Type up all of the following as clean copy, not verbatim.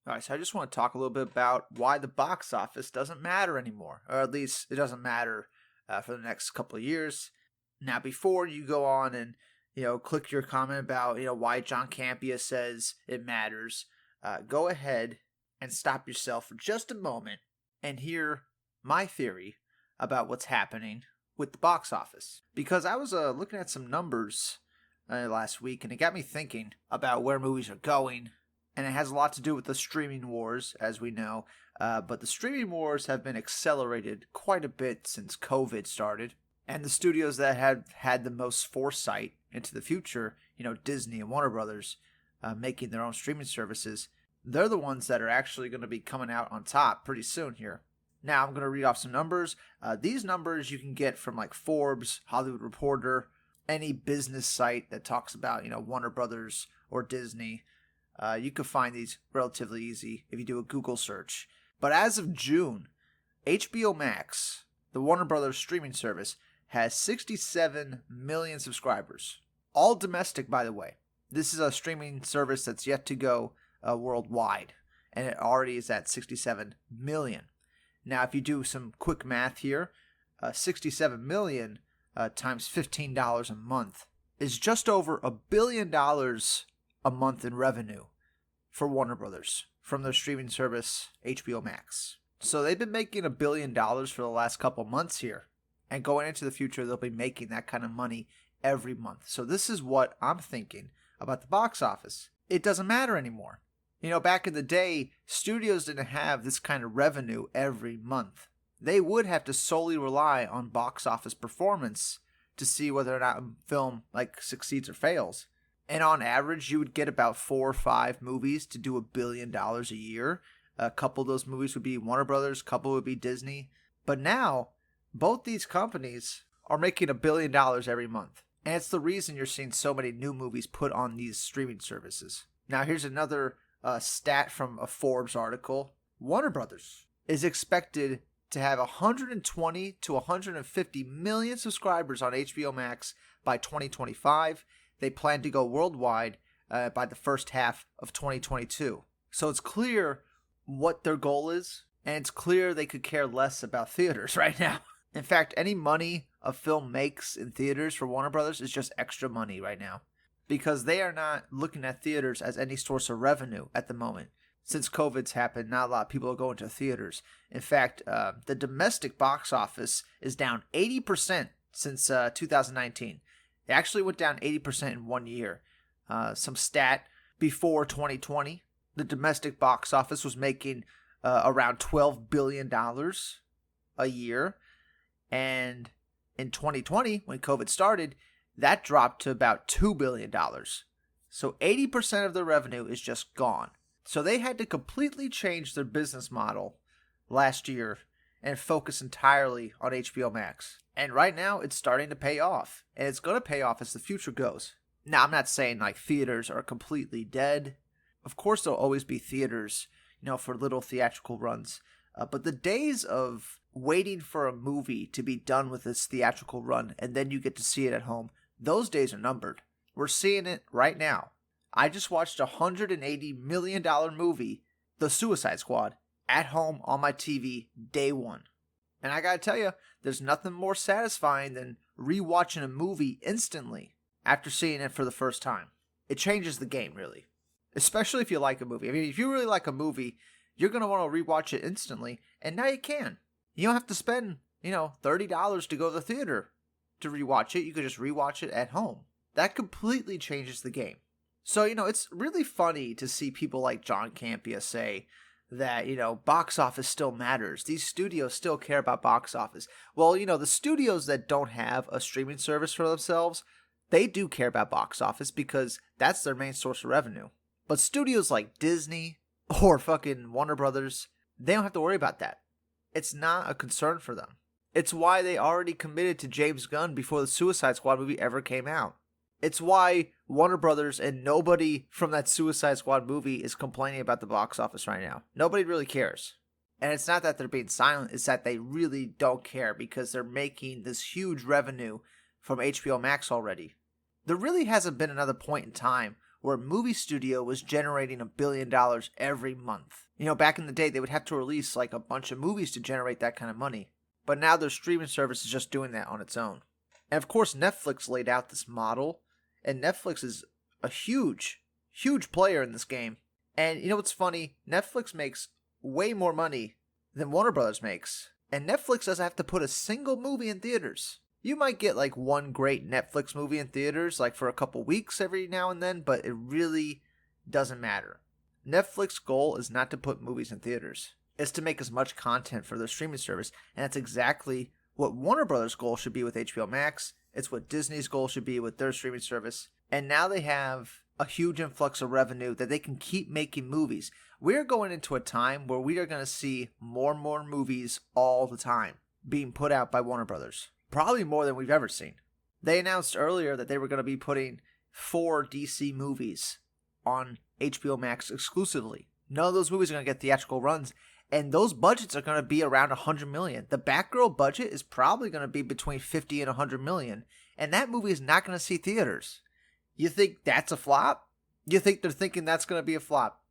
All right, so I just want to talk a little bit about why the box office doesn't matter anymore, or at least it doesn't matter for the next couple of years. Now, before you go on and click your comment about why John Campia says it matters, go ahead and stop yourself for just a moment and hear my theory about what's happening with the box office. Because I was looking at some numbers last week, and it got me thinking about where movies are going, and it has a lot to do with the streaming wars, as we know. But the streaming wars have been accelerated quite a bit since COVID started. And the studios that have had the most foresight into the future, Disney and Warner Brothers, making their own streaming services, they're the ones that are actually going to be coming out on top pretty soon here. Now, I'm going to read off some numbers. These numbers you can get from like Forbes, Hollywood Reporter, any business site that talks about, Warner Brothers or Disney. You can find these relatively easy if you do a Google search. But as of June, HBO Max, the Warner Brothers streaming service, has 67 million subscribers. All domestic, by the way. This is a streaming service that's yet to go worldwide, and it already is at 67 million. Now, if you do some quick math here, 67 million times $15 a month is just over $1 billion a month in revenue for Warner Brothers from their streaming service HBO Max. So they've been making $1 billion for the last couple months here. And going into the future, they'll be making that kind of money every month. So this is what I'm thinking about the box office. It doesn't matter anymore. Back in the day, studios didn't have this kind of revenue every month. They would have to solely rely on box office performance to see whether or not a film succeeds or fails. And on average, you would get about 4 or 5 movies to do $1 billion a year. A couple of those movies would be Warner Brothers, a couple would be Disney. But now, both these companies are making $1 billion every month. And it's the reason you're seeing so many new movies put on these streaming services. Now, here's another stat from a Forbes article. Warner Brothers is expected to have 120 to 150 million subscribers on HBO Max by 2025. They plan to go worldwide by the first half of 2022. So it's clear what their goal is, and it's clear they could care less about theaters right now. In fact, any money a film makes in theaters for Warner Brothers is just extra money right now, because they are not looking at theaters as any source of revenue at the moment. Since COVID's happened, not a lot of people are going to theaters. In fact, the domestic box office is down 80% since 2019. It actually went down 80% in 1 year. Some stat before 2020, the domestic box office was making around $12 billion a year. And in 2020, when COVID started, that dropped to about $2 billion. So 80% of their revenue is just gone. So they had to completely change their business model last year and focus entirely on HBO Max. And right now, it's starting to pay off. And it's going to pay off as the future goes. Now, I'm not saying theaters are completely dead. Of course, there'll always be theaters, for little theatrical runs. But the days of waiting for a movie to be done with its theatrical run and then you get to see it at home, those days are numbered. We're seeing it right now. I just watched a $180 million movie, The Suicide Squad, at home on my TV day one. And I gotta tell you, there's nothing more satisfying than rewatching a movie instantly after seeing it for the first time. It changes the game, really. Especially if you like a movie. I mean, if you really like a movie, you're going to want to rewatch it instantly, and now you can. You don't have to spend, $30 to go to the theater to rewatch it. You could just rewatch it at home. That completely changes the game. So, it's really funny to see people like John Campia say that, box office still matters. These studios still care about box office. Well, the studios that don't have a streaming service for themselves, they do care about box office because that's their main source of revenue. But studios like Disney or fucking Warner Brothers, they don't have to worry about that. It's not a concern for them. It's why they already committed to James Gunn before the Suicide Squad movie ever came out. It's why Warner Brothers and nobody from that Suicide Squad movie is complaining about the box office right now. Nobody really cares. And it's not that they're being silent, it's that they really don't care because they're making this huge revenue from HBO Max already. There really hasn't been another point in time where a movie studio was generating $1 billion every month. Back in the day, they would have to release like a bunch of movies to generate that kind of money. But now their streaming service is just doing that on its own. And of course, Netflix laid out this model, and Netflix is a huge, huge player in this game. And what's funny? Netflix makes way more money than Warner Brothers makes. And Netflix doesn't have to put a single movie in theaters. You might get like one great Netflix movie in theaters like for a couple weeks every now and then, but it really doesn't matter. Netflix's goal is not to put movies in theaters. It's to make as much content for their streaming service, and that's exactly what Warner Brothers' goal should be with HBO Max. It's what Disney's goal should be with their streaming service. And now they have a huge influx of revenue that they can keep making movies. We're going into a time where we are going to see more and more movies all the time being put out by Warner Brothers. Probably more than we've ever seen. They announced earlier that they were going to be putting 4 DC movies on HBO Max exclusively. None of those movies are going to get theatrical runs, and those budgets are going to be around $100 million. The Batgirl budget is probably going to be between $50 and $100 million, and that movie is not going to see theaters. You think that's a flop? You think they're thinking that's going to be a flop?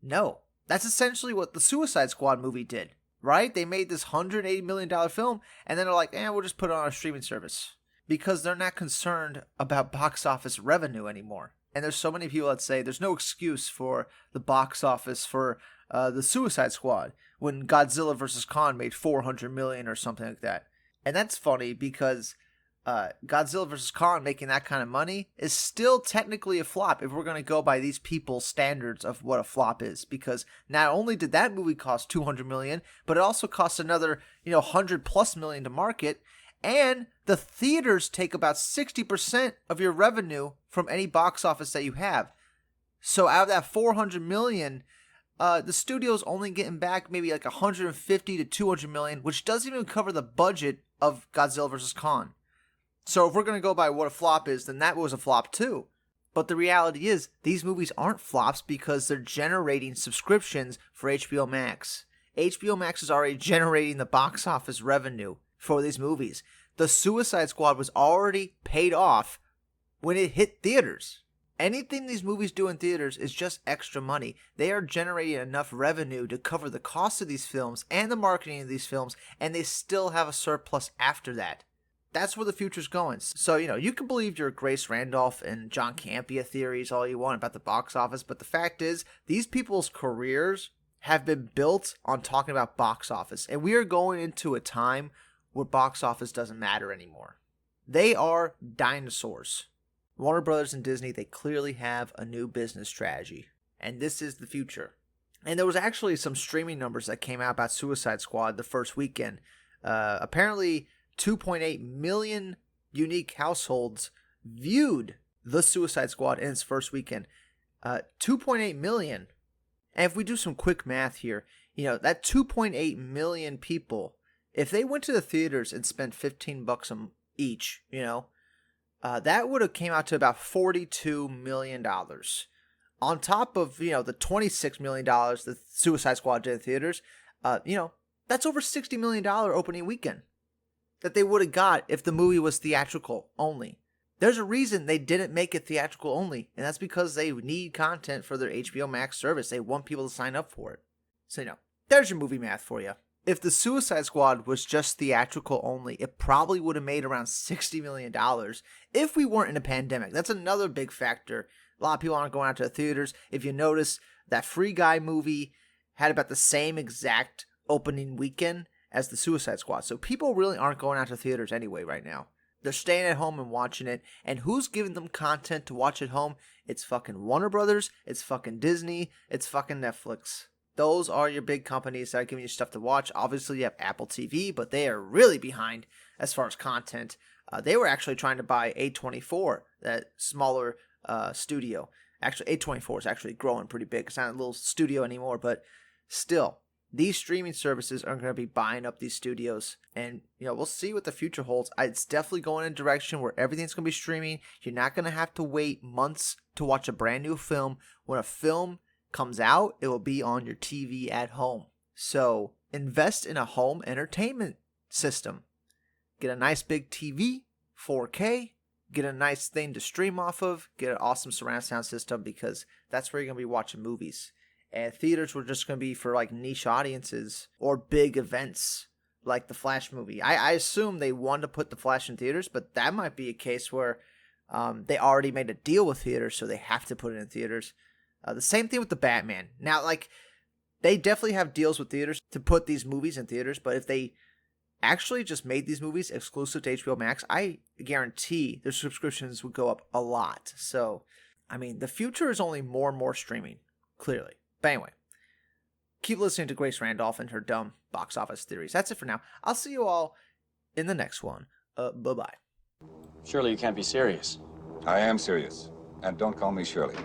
No. That's essentially what the Suicide Squad movie did. Right? They made this $180 million film, and then they're like, we'll just put it on our streaming service. Because they're not concerned about box office revenue anymore. And there's so many people that say there's no excuse for the box office for the Suicide Squad when Godzilla vs. Kong made $400 million or something like that. And that's funny because Godzilla vs. Kong making that kind of money is still technically a flop if we're going to go by these people's standards of what a flop is. Because not only did that movie cost $200 million, but it also cost another, $100+ million to market. And the theaters take about 60% of your revenue from any box office that you have. So out of that $400 million, the studio's only getting back maybe like $150 to $200 million, which doesn't even cover the budget of Godzilla vs. Kong. So if we're going to go by what a flop is, then that was a flop too. But the reality is, these movies aren't flops because they're generating subscriptions for HBO Max. HBO Max is already generating the box office revenue for these movies. The Suicide Squad was already paid off when it hit theaters. Anything these movies do in theaters is just extra money. They are generating enough revenue to cover the cost of these films and the marketing of these films, and they still have a surplus after that. That's where the future's going. So, you can believe your Grace Randolph and John Campea theories all you want about the box office, but the fact is, these people's careers have been built on talking about box office, and we are going into a time where box office doesn't matter anymore. They are dinosaurs. Warner Brothers and Disney, they clearly have a new business strategy, and this is the future. And there was actually some streaming numbers that came out about Suicide Squad the first weekend. Apparently, 2.8 million unique households viewed The Suicide Squad in its first weekend. 2.8 million. And if we do some quick math here, that 2.8 million people, if they went to the theaters and spent $15 each, that would have came out to about $42 million. On top of, the $26 million the Suicide Squad did in theaters, that's over $60 million opening weekend that they would have got if the movie was theatrical only. There's a reason they didn't make it theatrical only, and that's because they need content for their HBO Max service. They want people to sign up for it. So, there's your movie math for you. If the Suicide Squad was just theatrical only, it probably would have made around $60 million if we weren't in a pandemic. That's another big factor. A lot of people aren't going out to the theaters. If you notice, that Free Guy movie had about the same exact opening weekend as the Suicide Squad. So people really aren't going out to theaters anyway right now. They're staying at home and watching it. And who's giving them content to watch at home? It's fucking Warner Brothers. It's fucking Disney. It's fucking Netflix. Those are your big companies that are giving you stuff to watch. Obviously, you have Apple TV, but they are really behind as far as content. They were actually trying to buy A24, that smaller studio. Actually, A24 is actually growing pretty big. It's not a little studio anymore, but still, these streaming services are going to be buying up these studios. And, we'll see what the future holds. It's definitely going in a direction where everything's going to be streaming. You're not going to have to wait months to watch a brand new film. When a film comes out, it will be on your TV at home. So invest in a home entertainment system. Get a nice big TV, 4K, get a nice thing to stream off of, get an awesome surround sound system, because that's where you're going to be watching movies. And theaters were just going to be for like niche audiences or big events like the Flash movie. I assume they wanted to put the Flash in theaters, but that might be a case where they already made a deal with theaters, so they have to put it in theaters. The same thing with the Batman. Now, like, they definitely have deals with theaters to put these movies in theaters, but if they actually just made these movies exclusive to HBO Max, I guarantee their subscriptions would go up a lot. So, I mean, the future is only more and more streaming, clearly. But anyway, keep listening to Grace Randolph and her dumb box office theories. That's it for now. I'll see you all in the next one. Bye-bye. Surely you can't be serious. I am serious. And don't call me Shirley.